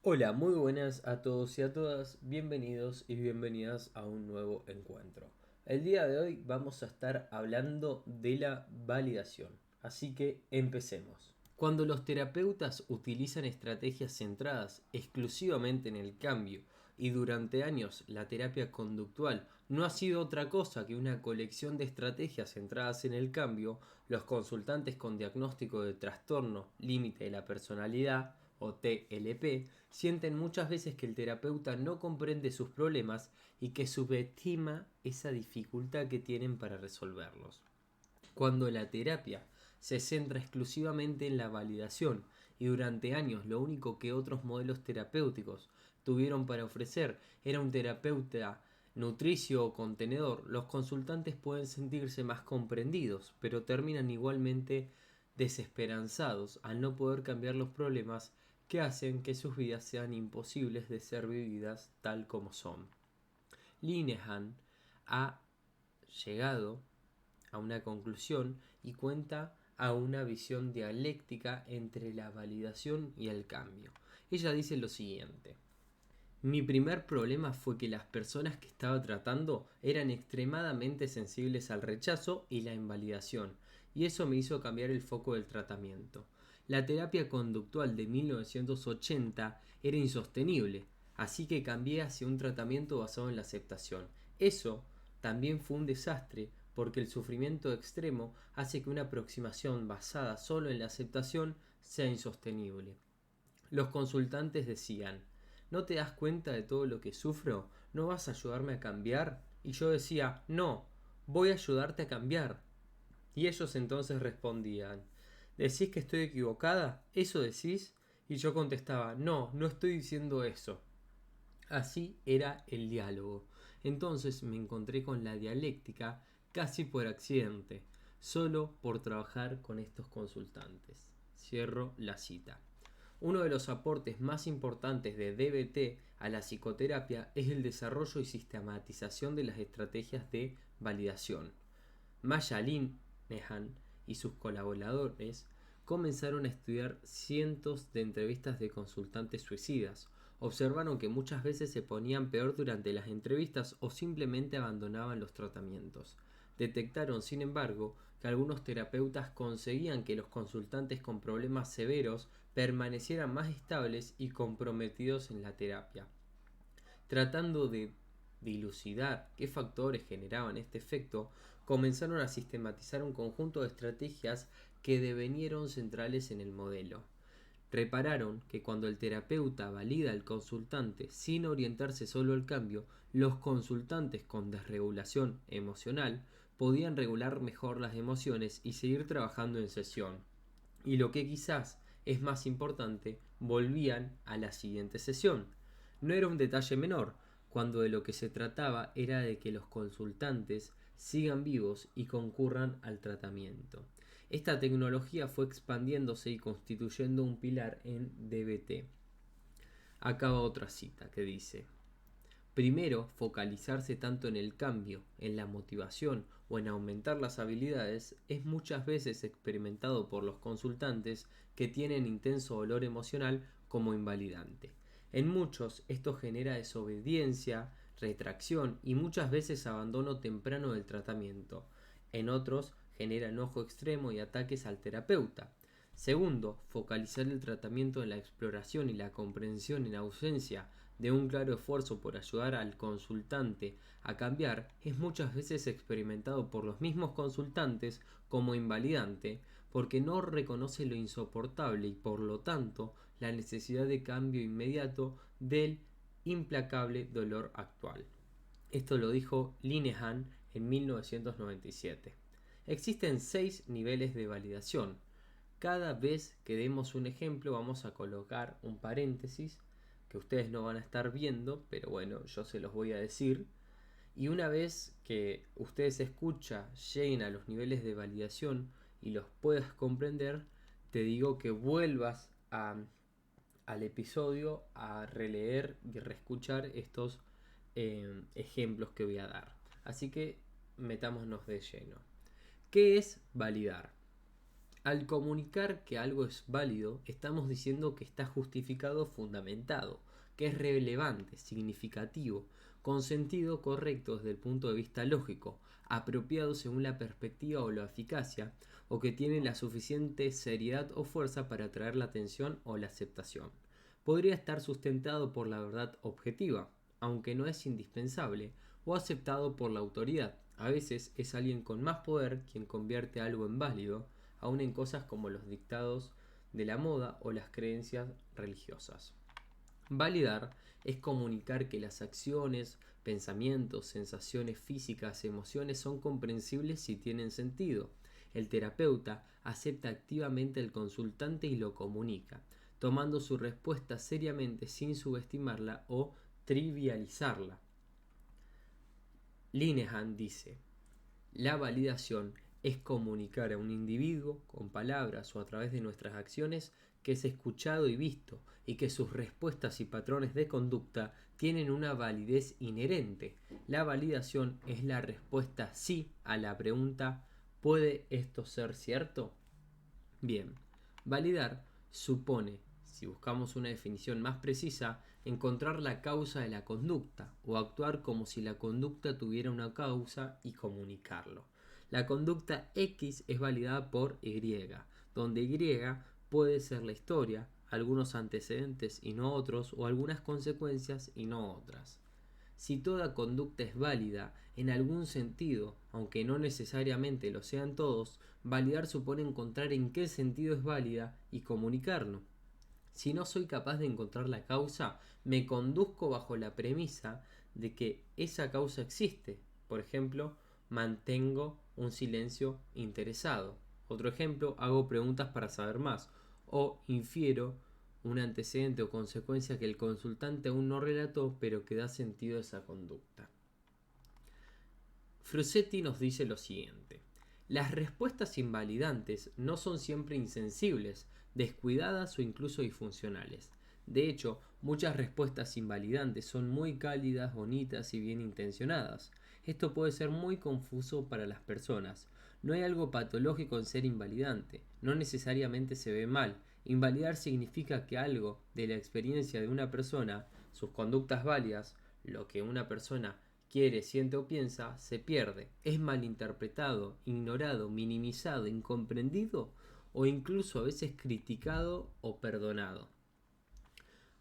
Hola, muy buenas a todos y a todas, bienvenidos y bienvenidas a un nuevo encuentro. El día de hoy vamos a estar hablando de la validación, así que empecemos. Cuando los terapeutas utilizan estrategias centradas exclusivamente en el cambio y durante años la terapia conductual no ha sido otra cosa que una colección de estrategias centradas en el cambio, los consultantes con diagnóstico de trastorno límite de la personalidad o TLP sienten muchas veces que el terapeuta no comprende sus problemas y que subestima esa dificultad que tienen para resolverlos. Cuando la terapia se centra exclusivamente en la validación y durante años lo único que otros modelos terapéuticos tuvieron para ofrecer era un terapeuta nutricio o contenedor, los consultantes pueden sentirse más comprendidos, pero terminan igualmente desesperanzados al no poder cambiar los problemas que hacen que sus vidas sean imposibles de ser vividas tal como son. Linehan ha llegado a una conclusión y cuenta a una visión dialéctica entre la validación y el cambio. Ella dice lo siguiente: mi primer problema fue que las personas que estaba tratando eran extremadamente sensibles al rechazo y la invalidación, y eso me hizo cambiar el foco del tratamiento. La terapia conductual de 1980 era insostenible, así que cambié hacia un tratamiento basado en la aceptación. Eso también fue un desastre porque el sufrimiento extremo hace que una aproximación basada solo en la aceptación sea insostenible. Los consultantes decían: ¿no te das cuenta de todo lo que sufro? ¿No vas a ayudarme a cambiar? Y yo decía: no, voy a ayudarte a cambiar. Y ellos entonces respondían: ¿decís que estoy equivocada? ¿Eso decís? Y yo contestaba: no, no estoy diciendo eso. Así era el diálogo. Entonces me encontré con la dialéctica casi por accidente, solo por trabajar con estos consultantes. Cierro la cita. Uno de los aportes más importantes de DBT a la psicoterapia es el desarrollo y sistematización de las estrategias de validación. Maya Linehan y sus colaboradores comenzaron a estudiar cientos de entrevistas de consultantes suicidas. Observaron que muchas veces se ponían peor durante las entrevistas o simplemente abandonaban los tratamientos. Detectaron, sin embargo, que algunos terapeutas conseguían que los consultantes con problemas severos permanecieran más estables y comprometidos en la terapia. Tratando de dilucidar qué factores generaban este efecto, comenzaron a sistematizar un conjunto de estrategias que devenieron centrales en el modelo. Repararon que cuando el terapeuta valida al consultante sin orientarse solo al cambio, los consultantes con desregulación emocional podían regular mejor las emociones y seguir trabajando en sesión. Y lo que quizás es más importante, volvían a la siguiente sesión. No era un detalle menor, cuando de lo que se trataba era de que los consultantes sigan vivos y concurran al tratamiento. Esta tecnología fue expandiéndose y constituyendo un pilar en DBT. Acaba otra cita que dice: primero, focalizarse tanto en el cambio, en la motivación o en aumentar las habilidades es muchas veces experimentado por los consultantes que tienen intenso dolor emocional como invalidante. En muchos esto genera desobediencia, retracción y muchas veces abandono temprano del tratamiento. En otros genera enojo extremo y ataques al terapeuta. Segundo, focalizar el tratamiento en la exploración y la comprensión en ausencia de un claro esfuerzo por ayudar al consultante a cambiar es muchas veces experimentado por los mismos consultantes como invalidante porque no reconoce lo insoportable y por lo tanto la necesidad de cambio inmediato del implacable dolor actual. Esto lo dijo Linehan en 1997. Existen 6 niveles de validación. Cada vez que demos un ejemplo vamos a colocar un paréntesis que ustedes no van a estar viendo, pero bueno, yo se los voy a decir. Y una vez que ustedes lleguen a los niveles de validación y los puedas comprender, te digo que vuelvas al episodio a releer y reescuchar estos ejemplos que voy a dar. Así que metámonos de lleno. ¿Qué es validar? Al comunicar que algo es válido, estamos diciendo que está justificado, fundamentado, que es relevante, significativo, con sentido correcto desde el punto de vista lógico, apropiado según la perspectiva o la eficacia, o que tiene la suficiente seriedad o fuerza para atraer la atención o la aceptación. Podría estar sustentado por la verdad objetiva, aunque no es indispensable, o aceptado por la autoridad. A veces es alguien con más poder quien convierte algo en válido, aun en cosas como los dictados de la moda o las creencias religiosas. Validar es comunicar que las acciones, pensamientos, sensaciones físicas, emociones son comprensibles y tienen sentido. El terapeuta acepta activamente al consultante y lo comunica, tomando su respuesta seriamente sin subestimarla o trivializarla. Linehan dice: la validación es comunicar a un individuo, con palabras o a través de nuestras acciones, que es escuchado y visto, y que sus respuestas y patrones de conducta tienen una validez inherente. La validación es la respuesta sí a la pregunta ¿puede esto ser cierto? Bien, validar supone, si buscamos una definición más precisa, encontrar la causa de la conducta o actuar como si la conducta tuviera una causa y comunicarlo. La conducta X es validada por Y, donde Y puede ser la historia, algunos antecedentes y no otros, o algunas consecuencias y no otras. Si toda conducta es válida en algún sentido, aunque no necesariamente lo sean todos, validar supone encontrar en qué sentido es válida y comunicarlo. Si no soy capaz de encontrar la causa, me conduzco bajo la premisa de que esa causa existe. Por ejemplo, mantengo un silencio interesado. Otro ejemplo, hago preguntas para saber más. O infiero un antecedente o consecuencia que el consultante aún no relató, pero que da sentido a esa conducta. Frusetti nos dice lo siguiente: las respuestas invalidantes no son siempre insensibles, descuidadas o incluso disfuncionales. De hecho, muchas respuestas invalidantes son muy cálidas, bonitas y bien intencionadas. Esto puede ser muy confuso para las personas. No hay algo patológico en ser invalidante, no necesariamente se ve mal. Invalidar significa que algo de la experiencia de una persona, sus conductas válidas, lo que una persona quiere, siente o piensa, se pierde, es malinterpretado, ignorado, minimizado, incomprendido o incluso a veces criticado o perdonado.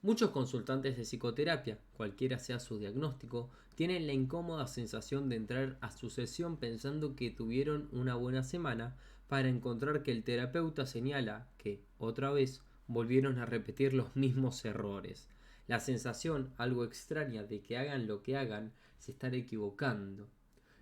Muchos consultantes de psicoterapia, cualquiera sea su diagnóstico, tienen la incómoda sensación de entrar a su sesión pensando que tuvieron una buena semana para encontrar que el terapeuta señala que, otra vez, volvieron a repetir los mismos errores. La sensación, algo extraña, de que hagan lo que hagan, se están equivocando.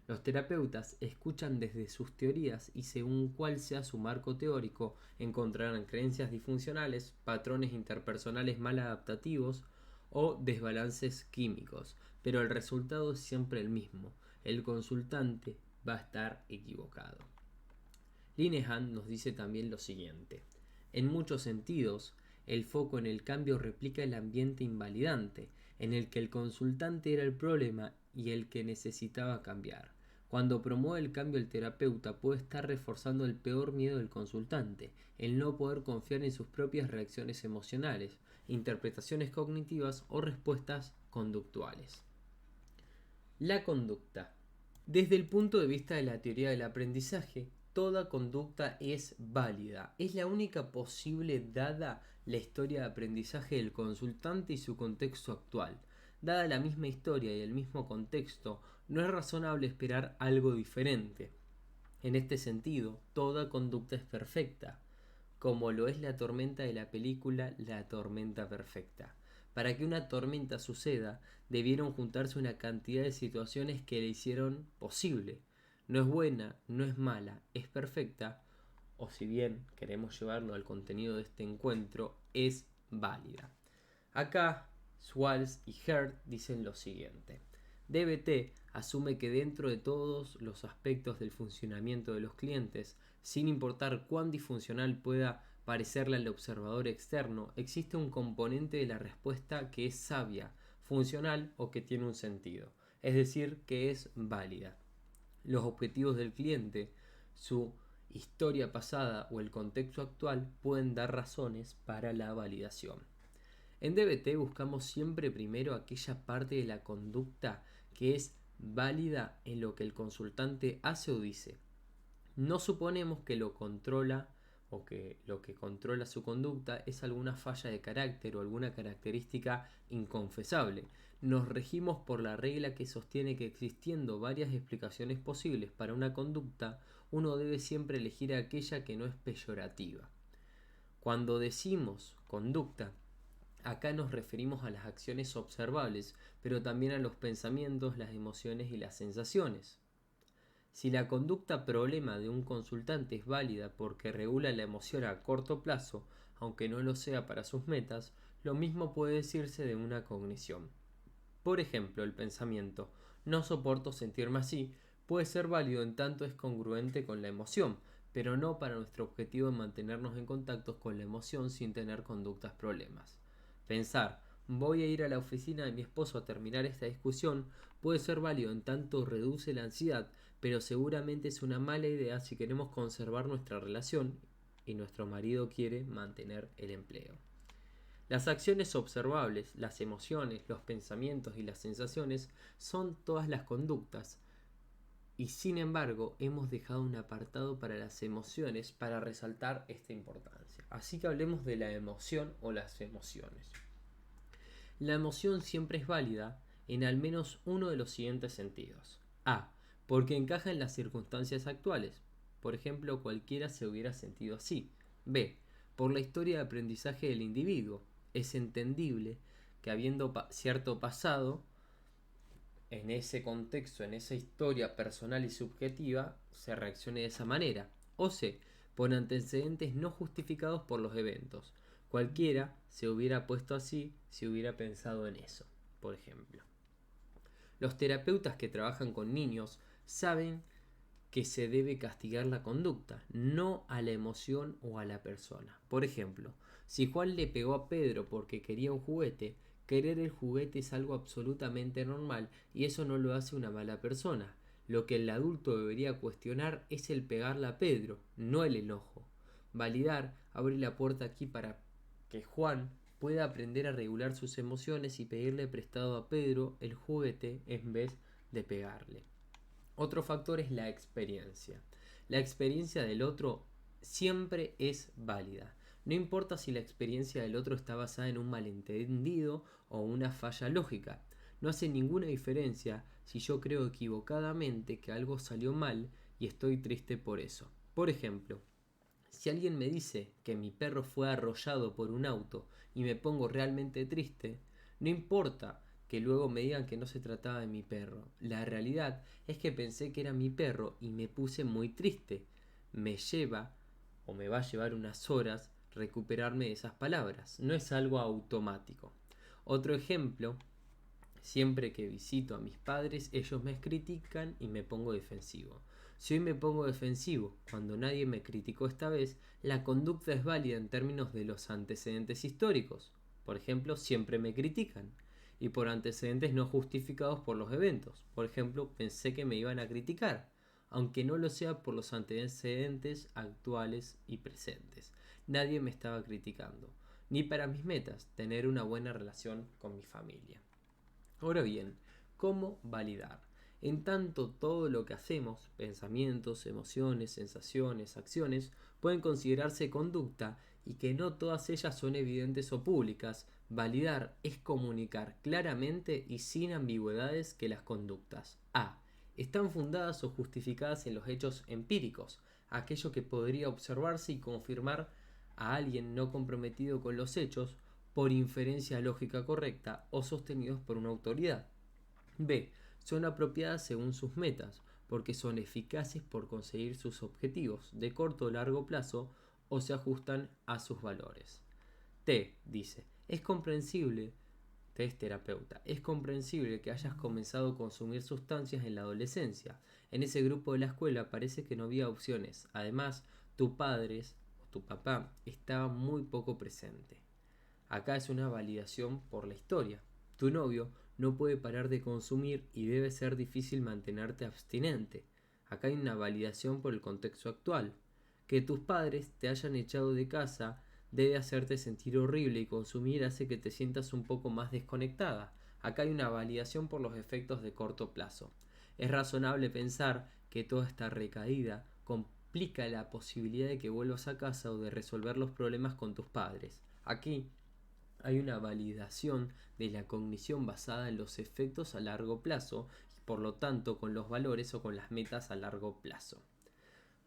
Los terapeutas escuchan desde sus teorías y según cuál sea su marco teórico, encontrarán creencias disfuncionales, patrones interpersonales mal adaptativos o desbalances químicos, pero el resultado es siempre el mismo: el consultante va a estar equivocado. Linehan nos dice también lo siguiente: en muchos sentidos, el foco en el cambio replica el ambiente invalidante, en el que el consultante era el problema y el que necesitaba cambiar. Cuando promueve el cambio, el terapeuta puede estar reforzando el peor miedo del consultante, el no poder confiar en sus propias reacciones emocionales, interpretaciones cognitivas o respuestas conductuales. La conducta. Desde el punto de vista de la teoría del aprendizaje, toda conducta es válida. Es la única posible dada la historia de aprendizaje del consultante y su contexto actual. Dada la misma historia y el mismo contexto, no es razonable esperar algo diferente. En este sentido, toda conducta es perfecta, como lo es la tormenta de la película La tormenta perfecta. Para que una tormenta suceda, debieron juntarse una cantidad de situaciones que la hicieron posible. No es buena, no es mala, es perfecta, o si bien queremos llevarlo al contenido de este encuentro, es válida. Acá, Swals y Herd dicen lo siguiente: DBT asume que dentro de todos los aspectos del funcionamiento de los clientes, sin importar cuán disfuncional pueda parecerle al observador externo, existe un componente de la respuesta que es sabia, funcional o que tiene un sentido, es decir, que es válida. Los objetivos del cliente, su historia pasada o el contexto actual pueden dar razones para la validación. En DBT buscamos siempre primero aquella parte de la conducta que es válida en lo que el consultante hace o dice. No suponemos que lo controla o que lo que controla su conducta es alguna falla de carácter o alguna característica inconfesable. Nos regimos por la regla que sostiene que existiendo varias explicaciones posibles para una conducta, uno debe siempre elegir aquella que no es peyorativa. Cuando decimos conducta, acá nos referimos a las acciones observables, pero también a los pensamientos, las emociones y las sensaciones. Si la conducta problema de un consultante es válida porque regula la emoción a corto plazo, aunque no lo sea para sus metas, lo mismo puede decirse de una cognición. Por ejemplo, el pensamiento "no soporto sentirme así" puede ser válido en tanto es congruente con la emoción, pero no para nuestro objetivo de mantenernos en contacto con la emoción sin tener conductas problemas. Pensar "voy a ir a la oficina de mi esposo a terminar esta discusión" puede ser válido en tanto reduce la ansiedad, pero seguramente es una mala idea si queremos conservar nuestra relación y nuestro marido quiere mantener el empleo. Las acciones observables, las emociones, los pensamientos y las sensaciones son todas las conductas, y sin embargo hemos dejado un apartado para las emociones para resaltar esta importancia. Así que hablemos de la emoción o las emociones. La emoción siempre es válida en al menos uno de los siguientes sentidos. A. Porque encaja en las circunstancias actuales. Por ejemplo, cualquiera se hubiera sentido así. B. Por la historia de aprendizaje del individuo. Es entendible que habiendo cierto pasado, en ese contexto, en esa historia personal y subjetiva, se reaccione de esa manera. O C. Por antecedentes no justificados por los eventos. Cualquiera se hubiera puesto así si hubiera pensado en eso, por ejemplo. Los terapeutas que trabajan con niños saben que se debe castigar la conducta, no a la emoción o a la persona. Por ejemplo, si Juan le pegó a Pedro porque quería un juguete, querer el juguete es algo absolutamente normal y eso no lo hace una mala persona. Lo que el adulto debería cuestionar es el pegarle a Pedro, no el enojo. Validar abre la puerta aquí para que Juan pueda aprender a regular sus emociones y pedirle prestado a Pedro el juguete en vez de pegarle. Otro factor es la experiencia. La experiencia del otro siempre es válida. No importa si la experiencia del otro está basada en un malentendido o una falla lógica. No hace ninguna diferencia si yo creo equivocadamente que algo salió mal y estoy triste por eso. Por ejemplo, si alguien me dice que mi perro fue arrollado por un auto y me pongo realmente triste, no importa que luego me digan que no se trataba de mi perro. La realidad es que pensé que era mi perro y me puse muy triste. Me lleva o me va a llevar unas horas recuperarme de esas palabras. No es algo automático. Otro ejemplo, siempre que visito a mis padres, ellos me critican y me pongo defensivo. Si hoy me pongo defensivo cuando nadie me criticó esta vez, la conducta es válida en términos de los antecedentes históricos. Por ejemplo, siempre me critican. Y por antecedentes no justificados por los eventos. Por ejemplo, pensé que me iban a criticar, aunque no lo sea por los antecedentes actuales y presentes. Nadie me estaba criticando, ni para mis metas, tener una buena relación con mi familia. Ahora bien, ¿cómo validar? En tanto todo lo que hacemos, pensamientos, emociones, sensaciones, acciones, pueden considerarse conducta y que no todas ellas son evidentes o públicas, validar es comunicar claramente y sin ambigüedades que las conductas A. Están fundadas o justificadas en los hechos empíricos, aquello que podría observarse y confirmar a alguien no comprometido con los hechos, por inferencia lógica correcta o sostenidos por una autoridad. B. Son apropiadas según sus metas, porque son eficaces por conseguir sus objetivos de corto o largo plazo o se ajustan a sus valores. T. Dice, es comprensible que hayas comenzado a consumir sustancias en la adolescencia. En ese grupo de la escuela parece que no había opciones. Además, tu padre o tu papá estaba muy poco presente. Acá es una validación por la historia. Tu novio no puede parar de consumir y debe ser difícil mantenerte abstinente. Acá hay una validación por el contexto actual. Que tus padres te hayan echado de casa debe hacerte sentir horrible y consumir hace que te sientas un poco más desconectada. Acá hay una validación por los efectos de corto plazo. Es razonable pensar que toda esta recaída complica la posibilidad de que vuelvas a casa o de resolver los problemas con tus padres. Aquí hay una validación de la cognición basada en los efectos a largo plazo y por lo tanto con los valores o con las metas a largo plazo.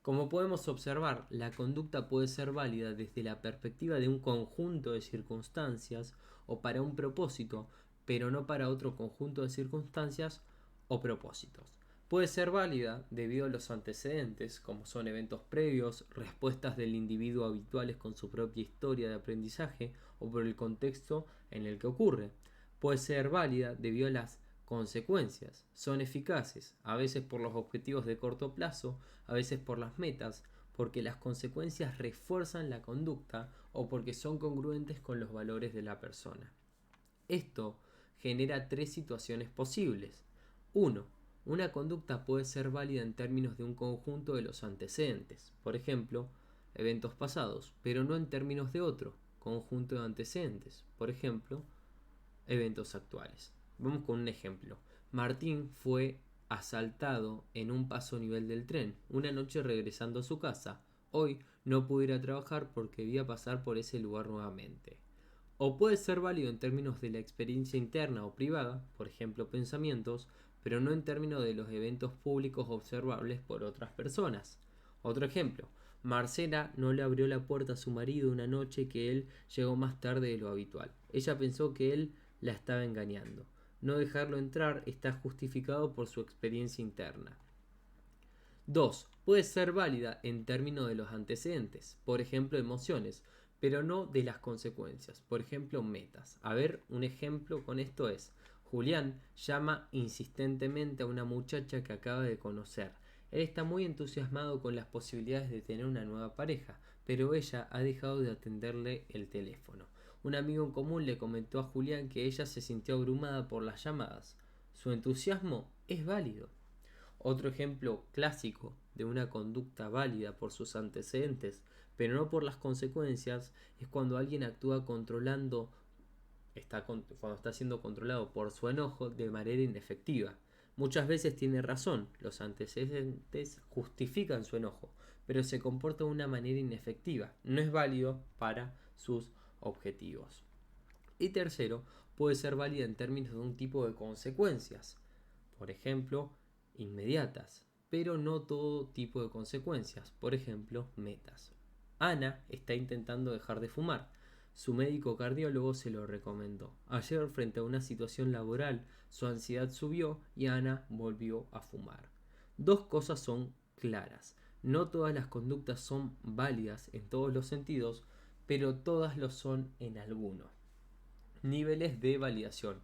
Como podemos observar, la conducta puede ser válida desde la perspectiva de un conjunto de circunstancias o para un propósito, pero no para otro conjunto de circunstancias o propósitos. Puede ser válida debido a los antecedentes, como son eventos previos, respuestas del individuo habituales con su propia historia de aprendizaje o por el contexto en el que ocurre. Puede ser válida debido a las consecuencias. Son eficaces, a veces por los objetivos de corto plazo, a veces por las metas, porque las consecuencias refuerzan la conducta o porque son congruentes con los valores de la persona. Esto genera tres situaciones posibles. 1. Una conducta puede ser válida en términos de un conjunto de los antecedentes, por ejemplo, eventos pasados, pero no en términos de otro conjunto de antecedentes, por ejemplo, eventos actuales. Vamos con un ejemplo. Martín fue asaltado en un paso nivel del tren una noche regresando a su casa. Hoy no pudo ir a trabajar porque debía pasar por ese lugar nuevamente. O puede ser válido en términos de la experiencia interna o privada, por ejemplo pensamientos, pero no en términos de los eventos públicos observables por otras personas. Otro ejemplo, Marcela no le abrió la puerta a su marido una noche que él llegó más tarde de lo habitual. Ella pensó que él la estaba engañando. No dejarlo entrar está justificado por su experiencia interna. 2. Puede ser válida en términos de los antecedentes, por ejemplo emociones, pero no de las consecuencias, por ejemplo metas. A ver, un ejemplo con esto es, Julián llama insistentemente a una muchacha que acaba de conocer. Él está muy entusiasmado con las posibilidades de tener una nueva pareja, pero ella ha dejado de atenderle el teléfono. Un amigo en común le comentó a Julián que ella se sintió abrumada por las llamadas. Su entusiasmo es válido. Otro ejemplo clásico de una conducta válida por sus antecedentes, pero no por las consecuencias, es cuando alguien actúa cuando está siendo controlado por su enojo de manera inefectiva. Muchas veces tiene razón, los antecedentes justifican su enojo, pero se comporta de una manera inefectiva, no es válido para sus objetivos. Y tercero, puede ser válida en términos de un tipo de consecuencias, por ejemplo, inmediatas, pero no todo tipo de consecuencias, por ejemplo, metas. Ana está intentando dejar de fumar. Su médico cardiólogo se lo recomendó. Ayer, frente a una situación laboral, su ansiedad subió y Ana volvió a fumar. Dos cosas son claras. No todas las conductas son válidas en todos los sentidos, pero todas lo son en alguno. Niveles de validación.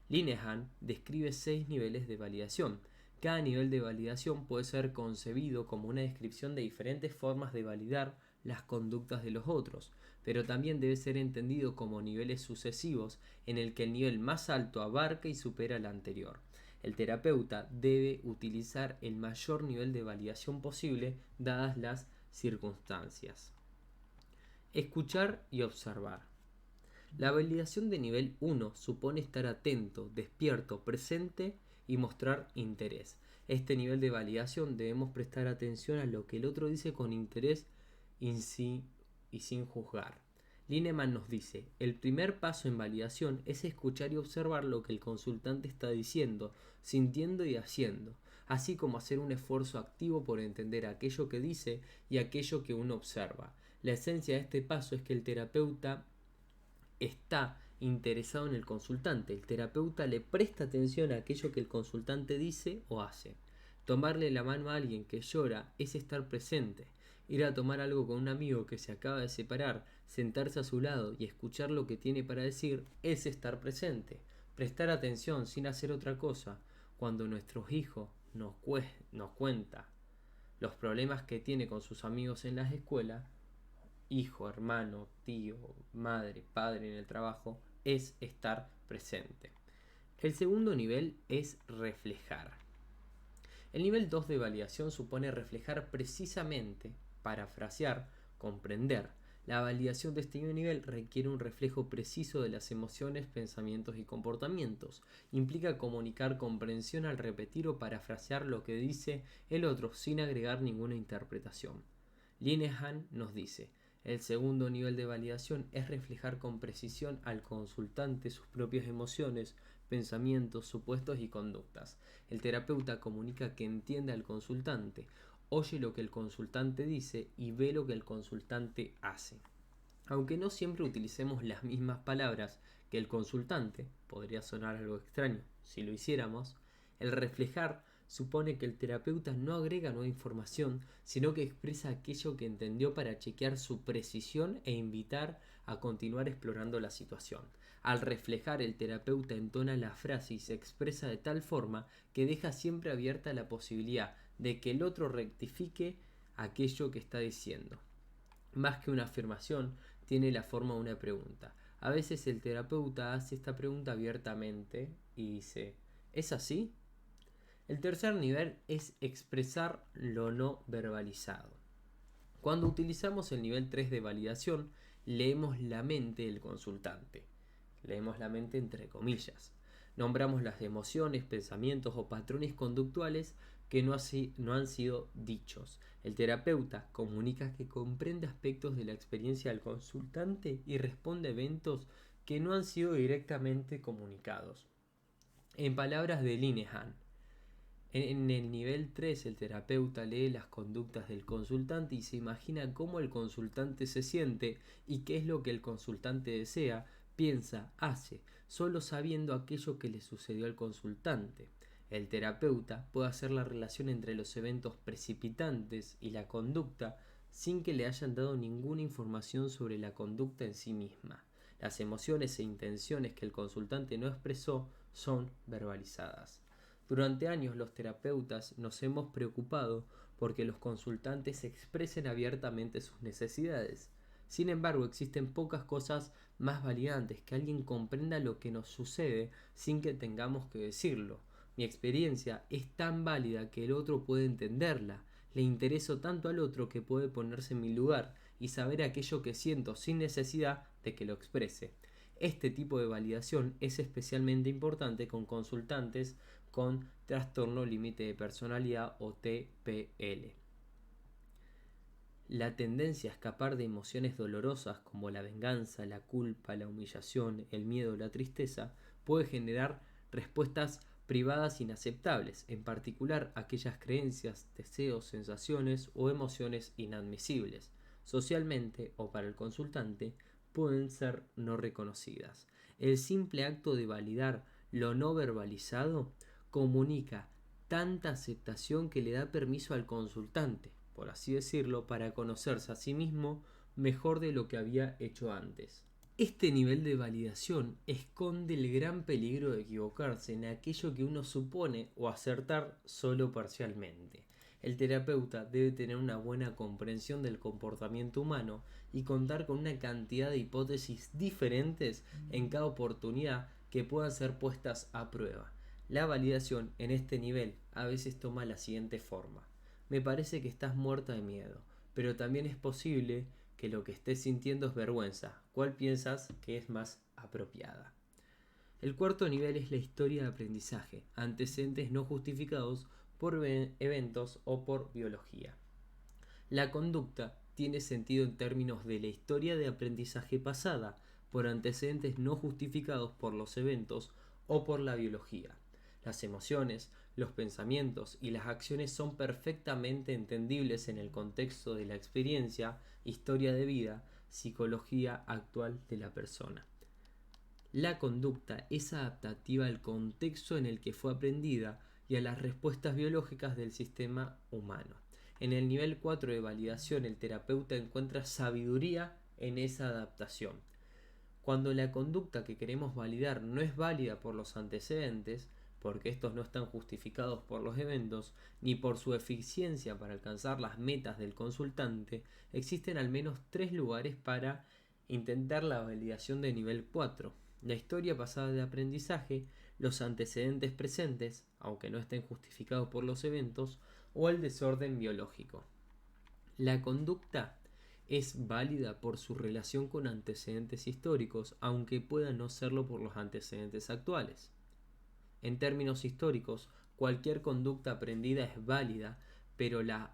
Linehan describe 6 niveles de validación. Cada nivel de validación puede ser concebido como una descripción de diferentes formas de validar las conductas de los otros, pero también debe ser entendido como niveles sucesivos en el que el nivel más alto abarca y supera el anterior. El terapeuta debe utilizar el mayor nivel de validación posible dadas las circunstancias. Escuchar y observar. La validación de nivel 1 supone estar atento, despierto, presente y mostrar interés. Este nivel de validación debemos prestar atención a lo que el otro dice con interés y sin juzgar. Lineman nos dice, el primer paso en validación es escuchar y observar lo que el consultante está diciendo, sintiendo y haciendo, así como hacer un esfuerzo activo por entender aquello que dice y aquello que uno observa. La esencia de este paso es que el terapeuta está interesado en el consultante. El terapeuta le presta atención a aquello que el consultante dice o hace. Tomarle la mano a alguien que llora es estar presente. Ir a tomar algo con un amigo que se acaba de separar, sentarse a su lado y escuchar lo que tiene para decir es estar presente. Prestar atención sin hacer otra cosa. Cuando nuestros hijos nos cuenta los problemas que tiene con sus amigos en las escuelas, hijo, hermano, tío, madre, padre en el trabajo, es estar presente. El segundo nivel es reflejar. El nivel 2 de validación supone reflejar precisamente parafrasear, comprender. La validación de este nivel requiere un reflejo preciso de las emociones, pensamientos y comportamientos. Implica comunicar comprensión al repetir o parafrasear lo que dice el otro sin agregar ninguna interpretación. Linehan nos dice: el segundo nivel de validación es reflejar con precisión al consultante sus propias emociones, pensamientos, supuestos y conductas. El terapeuta comunica que entiende al consultante, oye lo que el consultante dice y ve lo que el consultante hace. Aunque no siempre utilicemos las mismas palabras que el consultante, podría sonar algo extraño si lo hiciéramos, el reflejar supone que el terapeuta no agrega nueva información, sino que expresa aquello que entendió para chequear su precisión e invitar a continuar explorando la situación. Al reflejar, el terapeuta entona la frase y se expresa de tal forma que deja siempre abierta la posibilidad de que el otro rectifique aquello que está diciendo. Más que una afirmación, tiene la forma de una pregunta. A veces el terapeuta hace esta pregunta abiertamente y dice: ¿es así? El tercer nivel es expresar lo no verbalizado. Cuando utilizamos el nivel 3 de validación, leemos la mente del consultante. Leemos la mente entre comillas. Nombramos las emociones, pensamientos o patrones conductuales que no han sido dichos. El terapeuta comunica que comprende aspectos de la experiencia del consultante y responde a eventos que no han sido directamente comunicados. En palabras de Linehan, en el nivel 3 el terapeuta lee las conductas del consultante y se imagina cómo el consultante se siente y qué es lo que el consultante desea, piensa, hace, solo sabiendo aquello que le sucedió al consultante. El terapeuta puede hacer la relación entre los eventos precipitantes y la conducta sin que le hayan dado ninguna información sobre la conducta en sí misma. Las emociones e intenciones que el consultante no expresó son verbalizadas. Durante años los terapeutas nos hemos preocupado porque los consultantes expresen abiertamente sus necesidades. Sin embargo, existen pocas cosas más validantes que alguien comprenda lo que nos sucede sin que tengamos que decirlo. Mi experiencia es tan válida que el otro puede entenderla. Le intereso tanto al otro que puede ponerse en mi lugar y saber aquello que siento sin necesidad de que lo exprese. Este tipo de validación es especialmente importante con consultantes con trastorno límite de personalidad o TPL. La tendencia a escapar de emociones dolorosas como la venganza, la culpa, la humillación, el miedo o la tristeza puede generar respuestas privadas inaceptables, en particular aquellas creencias, deseos, sensaciones o emociones inadmisibles. Socialmente o para el consultante pueden ser no reconocidas. El simple acto de validar lo no verbalizado comunica tanta aceptación que le da permiso al consultante, por así decirlo, para conocerse a sí mismo mejor de lo que había hecho antes. Este nivel de validación esconde el gran peligro de equivocarse en aquello que uno supone o acertar solo parcialmente. El terapeuta debe tener una buena comprensión del comportamiento humano y contar con una cantidad de hipótesis diferentes en cada oportunidad que puedan ser puestas a prueba. La validación en este nivel a veces toma la siguiente forma: me parece que estás muerta de miedo, pero también es posible que lo que estés sintiendo es vergüenza. ¿Cuál piensas que es más apropiada? El cuarto nivel es la historia de aprendizaje, antecedentes no justificados por eventos o por biología. La conducta tiene sentido en términos de la historia de aprendizaje pasada, por antecedentes no justificados por los eventos o por la biología. Las emociones, los pensamientos y las acciones son perfectamente entendibles en el contexto de la experiencia, historia de vida, psicología actual de la persona. La conducta es adaptativa al contexto en el que fue aprendida y a las respuestas biológicas del sistema humano. En el nivel 4 de validación, el terapeuta encuentra sabiduría en esa adaptación. Cuando la conducta que queremos validar no es válida por los antecedentes, porque estos no están justificados por los eventos, ni por su eficiencia para alcanzar las metas del consultante, existen al menos 3 lugares para intentar la validación de nivel 4. La historia pasada de aprendizaje, los antecedentes presentes, aunque no estén justificados por los eventos, o el desorden biológico. La conducta es válida por su relación con antecedentes históricos, aunque pueda no serlo por los antecedentes actuales. En términos históricos, cualquier conducta aprendida es válida, pero las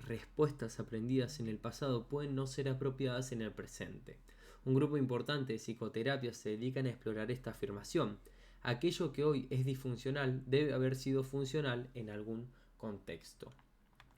respuestas aprendidas en el pasado pueden no ser apropiadas en el presente. Un grupo importante de psicoterapias se dedican a explorar esta afirmación. Aquello que hoy es disfuncional debe haber sido funcional en algún contexto.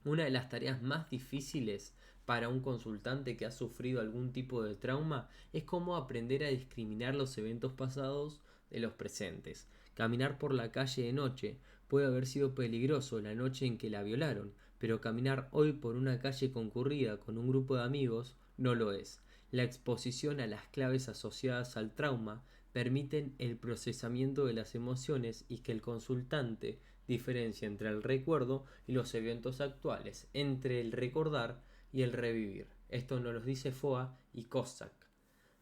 Una de las tareas más difíciles para un consultante que ha sufrido algún tipo de trauma es cómo aprender a discriminar los eventos pasados de los presentes. Caminar por la calle de noche puede haber sido peligroso la noche en que la violaron, pero caminar hoy por una calle concurrida con un grupo de amigos no lo es. La exposición a las claves asociadas al trauma permiten el procesamiento de las emociones y que el consultante diferencia entre el recuerdo y los eventos actuales, entre el recordar y el revivir. Esto nos lo dice Foa y Cossack.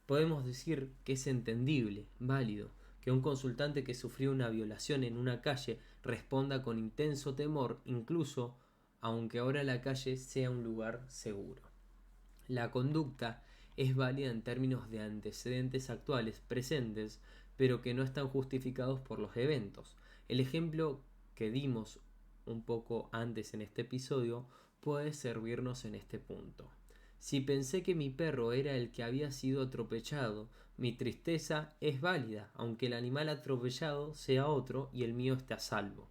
Podemos decir que es entendible, válido, que un consultante que sufrió una violación en una calle responda con intenso temor, incluso aunque ahora la calle sea un lugar seguro. La conducta es válida en términos de antecedentes actuales presentes, pero que no están justificados por los eventos. El ejemplo que dimos un poco antes en este episodio puede servirnos en este punto. Si pensé que mi perro era el que había sido atropellado, mi tristeza es válida, aunque el animal atropellado sea otro y el mío esté a salvo.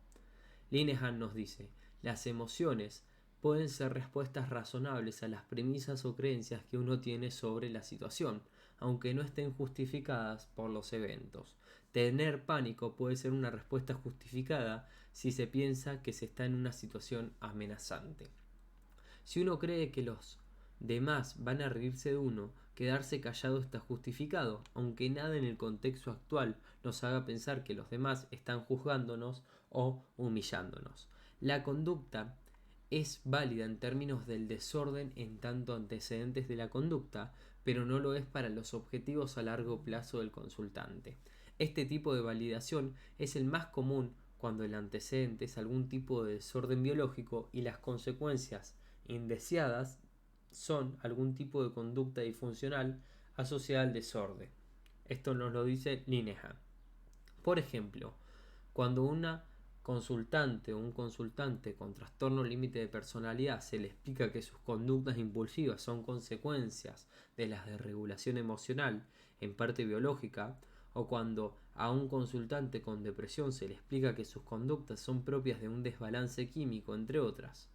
Linehan nos dice, las emociones pueden ser respuestas razonables a las premisas o creencias que uno tiene sobre la situación, aunque no estén justificadas por los eventos. Tener pánico puede ser una respuesta justificada si se piensa que se está en una situación amenazante. Si uno cree que los demás van a reírse de uno, quedarse callado está justificado, aunque nada en el contexto actual nos haga pensar que los demás están juzgándonos o humillándonos. La conducta es válida en términos del desorden en tanto antecedentes de la conducta, pero no lo es para los objetivos a largo plazo del consultante. Este tipo de validación es el más común cuando el antecedente es algún tipo de desorden biológico y las consecuencias indeseadas son algún tipo de conducta disfuncional asociada al desorden. Esto nos lo dice Linehan. Por ejemplo, cuando una consultante o un consultante con trastorno límite de personalidad se le explica que sus conductas impulsivas son consecuencias de la desregulación emocional, en parte biológica, o cuando a un consultante con depresión se le explica que sus conductas son propias de un desbalance químico, entre otras.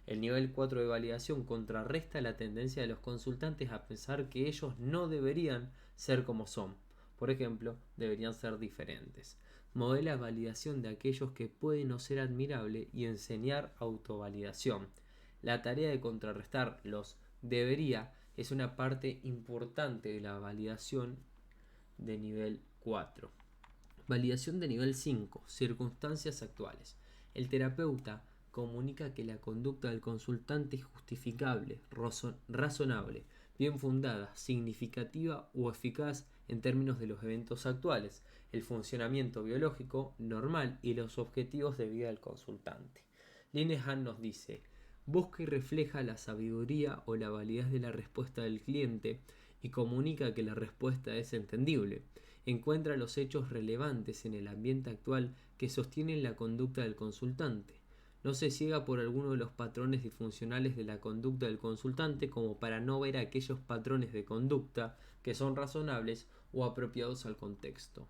El nivel 4 de validación contrarresta la tendencia de los consultantes a pensar que ellos no deberían ser como son. Por ejemplo, deberían ser diferentes. Modela validación de aquellos que puede no ser admirable y enseñar autovalidación. La tarea de contrarrestar los debería es una parte importante de la validación de nivel 4. Validación de nivel 5. Circunstancias actuales. El terapeuta comunica que la conducta del consultante es justificable, razonable, bien fundada, significativa o eficaz en términos de los eventos actuales, el funcionamiento biológico normal y los objetivos de vida del consultante. Linehan nos dice, busca y refleja la sabiduría o la validez de la respuesta del cliente y comunica que la respuesta es entendible. Encuentra los hechos relevantes en el ambiente actual que sostienen la conducta del consultante. No se ciega por alguno de los patrones disfuncionales de la conducta del consultante como para no ver aquellos patrones de conducta que son razonables o apropiados al contexto.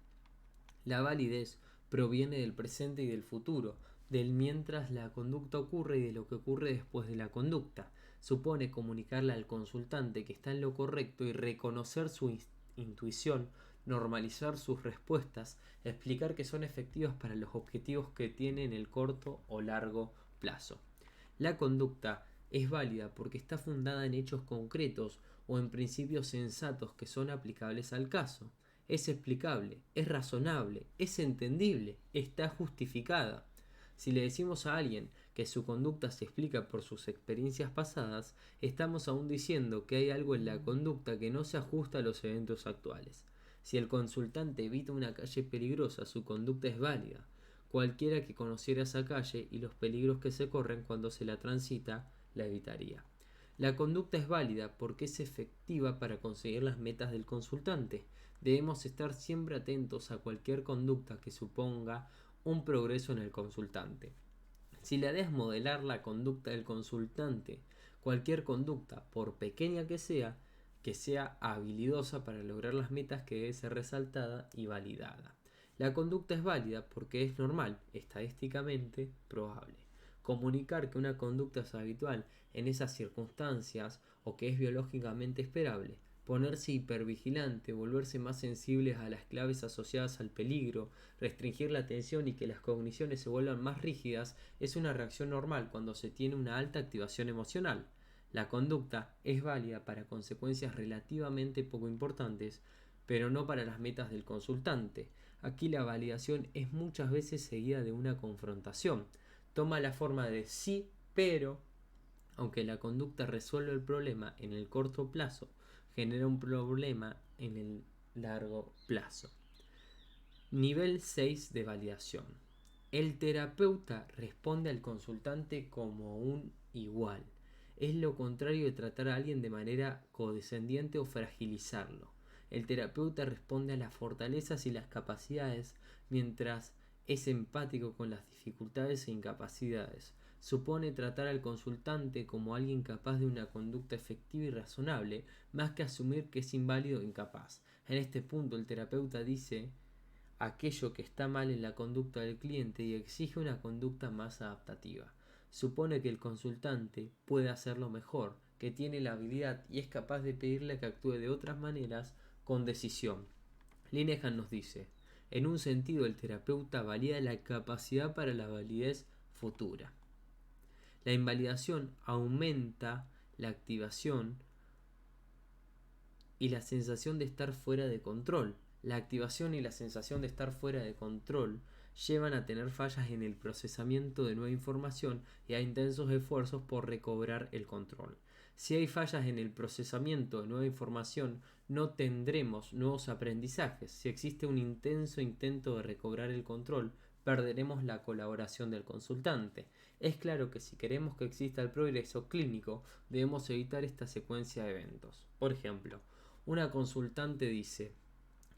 La validez proviene del presente y del futuro, del mientras la conducta ocurre y de lo que ocurre después de la conducta. Supone comunicarle al consultante que está en lo correcto y reconocer su intuición, normalizar sus respuestas, explicar que son efectivas para los objetivos que tiene en el corto o largo plazo. La conducta es válida porque está fundada en hechos concretos o en principios sensatos que son aplicables al caso. Es explicable, es razonable, es entendible, está justificada. Si le decimos a alguien que su conducta se explica por sus experiencias pasadas, estamos aún diciendo que hay algo en la conducta que no se ajusta a los eventos actuales. Si el consultante evita una calle peligrosa, su conducta es válida. Cualquiera que conociera esa calle y los peligros que se corren cuando se la transita, la evitaría. La conducta es válida porque es efectiva para conseguir las metas del consultante. Debemos estar siempre atentos a cualquier conducta que suponga un progreso en el consultante. Si la idea es modelar la conducta del consultante, cualquier conducta, por pequeña que sea habilidosa para lograr las metas que debe ser resaltada y validada. La conducta es válida porque es normal, estadísticamente probable. Comunicar que una conducta es habitual en esas circunstancias o que es biológicamente esperable. Ponerse hipervigilante, volverse más sensibles a las claves asociadas al peligro, restringir la atención y que las cogniciones se vuelvan más rígidas es una reacción normal cuando se tiene una alta activación emocional. La conducta es válida para consecuencias relativamente poco importantes, pero no para las metas del consultante. Aquí la validación es muchas veces seguida de una confrontación. Toma la forma de sí, pero, aunque la conducta resuelve el problema en el corto plazo, genera un problema en el largo plazo. Nivel 6 de validación. El terapeuta responde al consultante como un igual. Es lo contrario de tratar a alguien de manera condescendiente o fragilizarlo. El terapeuta responde a las fortalezas y las capacidades mientras es empático con las dificultades e incapacidades. Supone tratar al consultante como alguien capaz de una conducta efectiva y razonable, más que asumir que es inválido o incapaz. En este punto el terapeuta dice aquello que está mal en la conducta del cliente y exige una conducta más adaptativa. Supone que el consultante puede hacerlo mejor, que tiene la habilidad y es capaz de pedirle que actúe de otras maneras con decisión. Linehan nos dice, en un sentido el terapeuta valida la capacidad para la validez futura. La invalidación aumenta la activación y la sensación de estar fuera de control. La activación y la sensación de estar fuera de control llevan a tener fallas en el procesamiento de nueva información y a intensos esfuerzos por recobrar el control. Si hay fallas en el procesamiento de nueva información, no tendremos nuevos aprendizajes. Si existe un intenso intento de recobrar el control, perderemos la colaboración del consultante. Es claro que si queremos que exista el progreso clínico, debemos evitar esta secuencia de eventos. Por ejemplo, una consultante dice: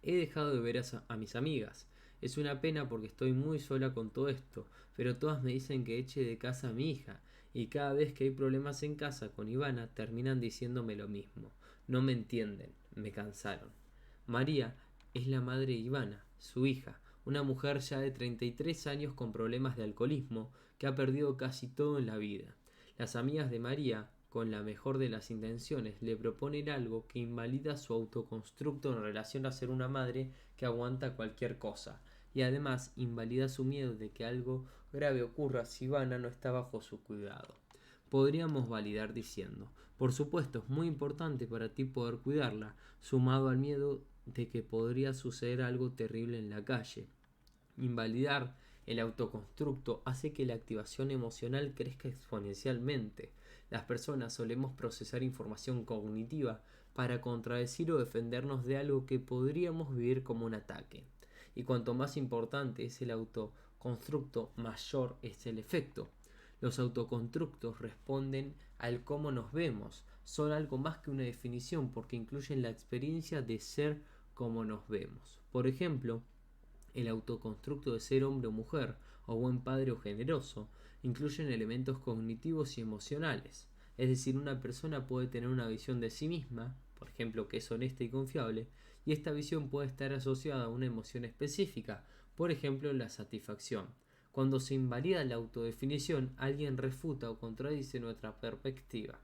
he dejado de ver a mis amigas. Es una pena porque estoy muy sola con todo esto, pero todas me dicen que eche de casa a mi hija, y cada vez que hay problemas en casa con Ivana terminan diciéndome lo mismo. No me entienden, me cansaron. María es la madre de Ivana, su hija, una mujer ya de 33 años con problemas de alcoholismo que ha perdido casi todo en la vida. Las amigas de María, con la mejor de las intenciones, le proponen algo que invalida su autoconstructo en relación a ser una madre que aguanta cualquier cosa, y además invalida su miedo de que algo grave ocurra si Ivana no está bajo su cuidado. Podríamos validar diciendo: por supuesto, es muy importante para ti poder cuidarla, sumado al miedo de que podría suceder algo terrible en la calle. Invalidar el autoconstructo hace que la activación emocional crezca exponencialmente. Las personas solemos procesar información cognitiva para contradecir o defendernos de algo que podríamos vivir como un ataque. Y cuanto más importante es el autoconstructo, mayor es el efecto. Los autoconstructos responden al cómo nos vemos. Son algo más que una definición porque incluyen la experiencia de ser como nos vemos. Por ejemplo, el autoconstructo de ser hombre o mujer, o buen padre o generoso, incluyen elementos cognitivos y emocionales. Es decir, una persona puede tener una visión de sí misma, por ejemplo, que es honesta y confiable, y esta visión puede estar asociada a una emoción específica, por ejemplo, la satisfacción. Cuando se invalida la autodefinición, alguien refuta o contradice nuestra perspectiva.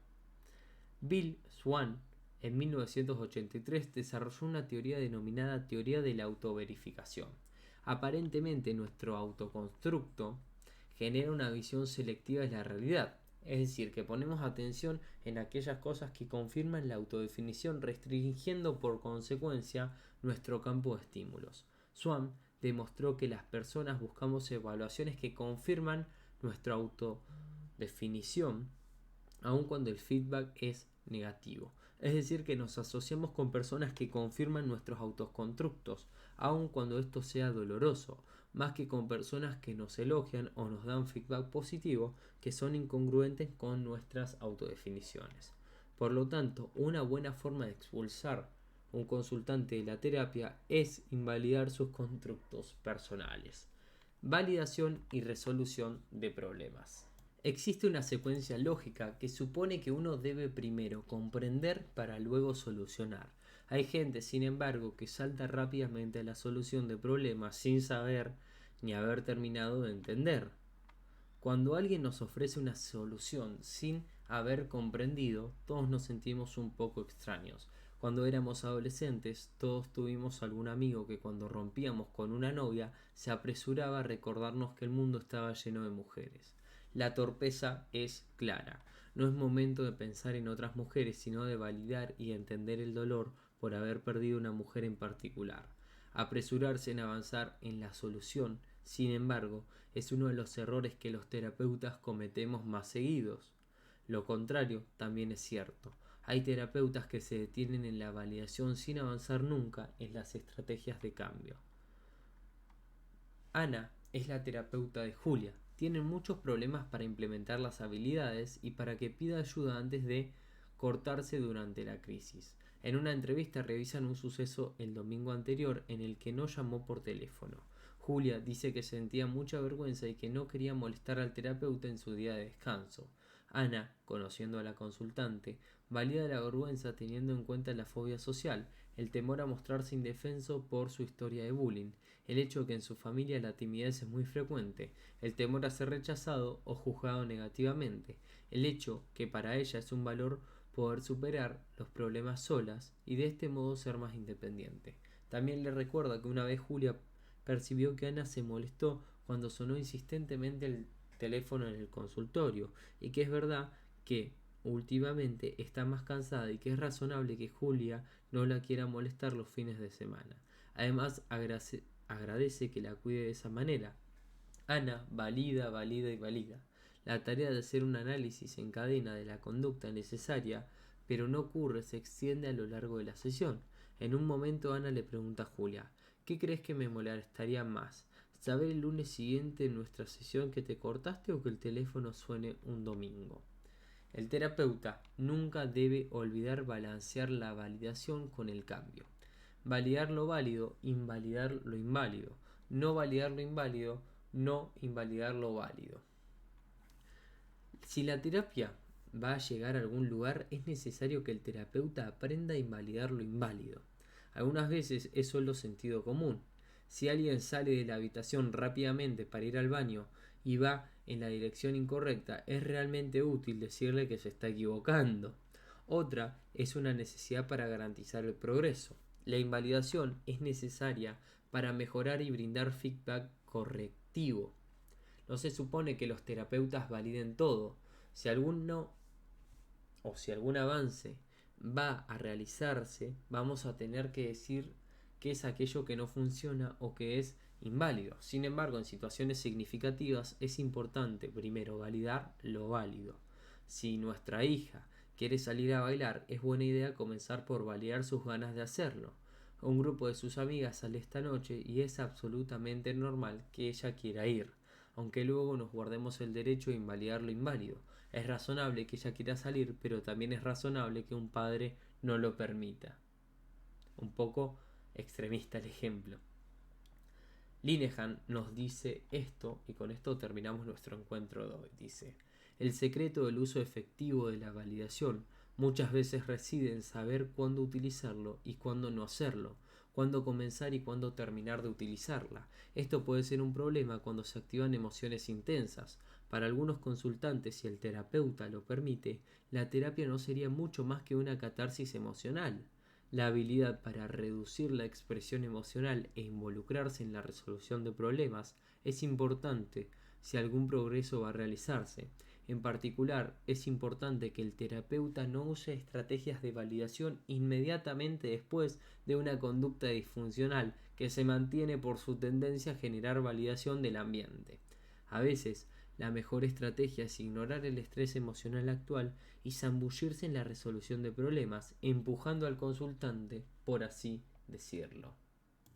Bill Swan, en 1983, desarrolló una teoría denominada teoría de la autoverificación. Aparentemente, nuestro autoconstructo genera una visión selectiva de la realidad, es decir, que ponemos atención en aquellas cosas que confirman la autodefinición, restringiendo por consecuencia nuestro campo de estímulos. Swan demostró que las personas buscamos evaluaciones que confirman nuestra autodefinición, aun cuando el feedback es negativo. Es decir, que nos asociamos con personas que confirman nuestros autoconstructos, aun cuando esto sea doloroso, más que con personas que nos elogian o nos dan feedback positivo, que son incongruentes con nuestras autodefiniciones. Por lo tanto, una buena forma de expulsar un consultante de la terapia es invalidar sus constructos personales. Validación y resolución de problemas. Existe una secuencia lógica que supone que uno debe primero comprender para luego solucionar. Hay gente, sin embargo, que salta rápidamente a la solución de problemas sin saber ni haber terminado de entender. Cuando alguien nos ofrece una solución sin haber comprendido, todos nos sentimos un poco extraños. Cuando éramos adolescentes, todos tuvimos algún amigo que cuando rompíamos con una novia se apresuraba a recordarnos que el mundo estaba lleno de mujeres. La torpeza es clara. No es momento de pensar en otras mujeres, sino de validar y entender el dolor por haber perdido una mujer en particular. Apresurarse en avanzar en la solución, sin embargo, es uno de los errores que los terapeutas cometemos más seguidos. Lo contrario también es cierto. Hay terapeutas que se detienen en la validación sin avanzar nunca en las estrategias de cambio. Ana es la terapeuta de Julia. Tienen muchos problemas para implementar las habilidades y para que pida ayuda antes de cortarse durante la crisis. En una entrevista revisan un suceso el domingo anterior en el que no llamó por teléfono. Julia dice que sentía mucha vergüenza y que no quería molestar al terapeuta en su día de descanso. Ana, conociendo a la consultante, valida la vergüenza teniendo en cuenta la fobia social, el temor a mostrarse indefenso por su historia de bullying, el hecho de que en su familia la timidez es muy frecuente, el temor a ser rechazado o juzgado negativamente, el hecho que para ella es un valor poder superar los problemas solas y de este modo ser más independiente. También le recuerda que una vez Julia percibió que Ana se molestó cuando sonó insistentemente el teléfono en el consultorio y que es verdad que últimamente está más cansada y que es razonable que Julia no la quiera molestar los fines de semana. Además agradece que la cuide de esa manera. Ana valida y valida. La tarea de hacer un análisis en cadena de la conducta necesaria, pero no ocurre, se extiende a lo largo de la sesión. En un momento Ana le pregunta a Julia: ¿qué crees que me molestaría más? ¿Saber el lunes siguiente en nuestra sesión que te cortaste o que el teléfono suene un domingo? El terapeuta nunca debe olvidar balancear la validación con el cambio. Validar lo válido, invalidar lo inválido. No validar lo inválido, no invalidar lo válido. Si la terapia va a llegar a algún lugar, es necesario que el terapeuta aprenda a invalidar lo inválido. Algunas veces es solo sentido común. Si alguien sale de la habitación rápidamente para ir al baño y va en la dirección incorrecta, es realmente útil decirle que se está equivocando. Otra es una necesidad para garantizar el progreso. La invalidación es necesaria para mejorar y brindar feedback correctivo. No se supone que los terapeutas validen todo. Si algún avance va a realizarse, vamos a tener que decir que es aquello que no funciona o que es inválido. Sin embargo, en situaciones significativas es importante primero validar lo válido. Si nuestra hija quiere salir a bailar, es buena idea comenzar por validar sus ganas de hacerlo. Un grupo de sus amigas sale esta noche y es absolutamente normal que ella quiera ir, aunque luego nos guardemos el derecho de invalidar lo inválido. Es razonable que ella quiera salir, pero también es razonable que un padre no lo permita. Un poco extremista el ejemplo. Linehan nos dice esto, y con esto terminamos nuestro encuentro de hoy. Dice: el secreto del uso efectivo de la validación muchas veces reside en saber cuándo utilizarlo y cuándo no hacerlo, cuándo comenzar y cuándo terminar de utilizarla. Esto puede ser un problema cuando se activan emociones intensas. Para algunos consultantes, si el terapeuta lo permite, la terapia no sería mucho más que una catarsis emocional. La habilidad para reducir la expresión emocional e involucrarse en la resolución de problemas es importante si algún progreso va a realizarse. En particular, es importante que el terapeuta no use estrategias de validación inmediatamente después de una conducta disfuncional que se mantiene por su tendencia a generar validación del ambiente. A veces, la mejor estrategia es ignorar el estrés emocional actual y zambullirse en la resolución de problemas, empujando al consultante, por así decirlo.